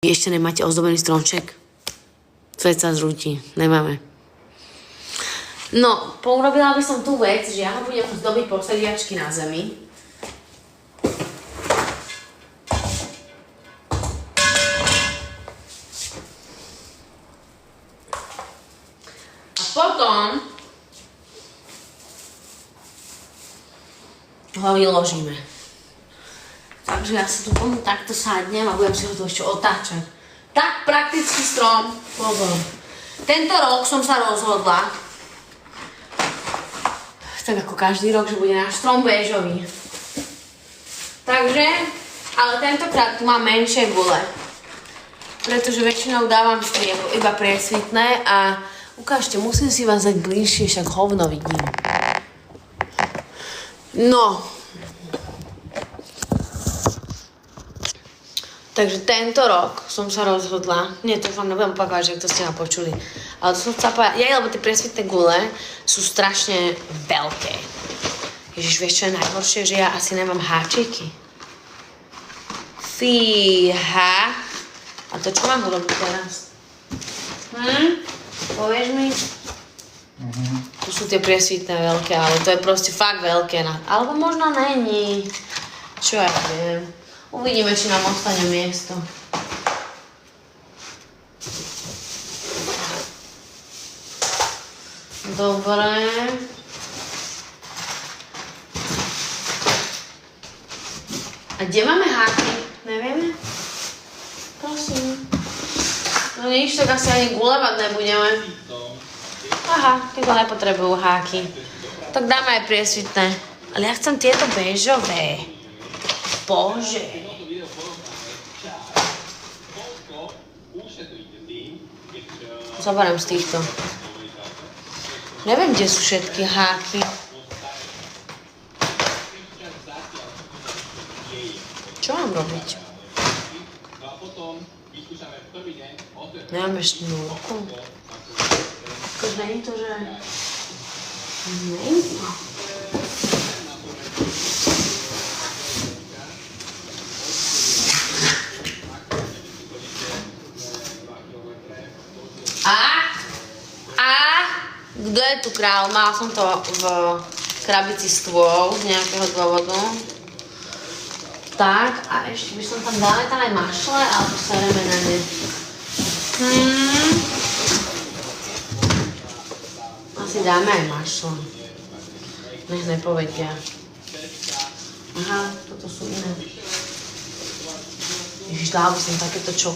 Ešte nemáte ozdobený stromček? Svet sa zrúti. Nemáme. No, pourobila by som tú vec, že ja ho budem zdobiť posediačky na zemi. A potom ho vyložíme. Takže ja si tu takto sadnem a budem si ho tu ešte otáčať. Tak praktický strom. Pozor. Tento rok som sa rozhodla, tak ako každý rok, že bude náš strom béžový. Takže, ale tentokrát tu mám menšie gule. Pretože väčšinou dávam iba priesvitné a ukážte, musím si vás dať bližšie, však hovno vidím. No. Takže tento rok som sa rozhodla, nie, to vám nebudem opakovať, že to ste ma počuli, ale to som chcela povedať, lebo tie presvitné gule sú strašne veľké. Ježiš, vieš čo je najhoršie, že ja asi nemám háčiky. Fíha. A to čo mám urobiť teraz? Povieš mi? Tu sú tie presvitné veľké, ale to je proste fakt veľké. Alebo možno není. Čo ja viem. Uvidíme, či nám ostane miesto. Dobre. A kde máme háky? Nevieme? Prosím. No nič, tak asi ani guľovať nebudeme. Aha, tieto nepotrebujú háky. Tak dáme aj priesvitné. Ale ja chcem tieto béžové. Bože. Zoberiem z týchto. Neviem, kde sú všetky háky. Čo mám robiť? Nemáme šnúrku. Akože není to, že... Není to. Kto je tu král? Mala som to v krabici stôl z nejakého dôvodu. Tak, a ešte by som tam dala aj mašle, alebo sereme na ne. Asi dáme aj mašle. Nech nepovedia. Aha, toto sú iné. Ježiš, dala by som takéto čokoládky.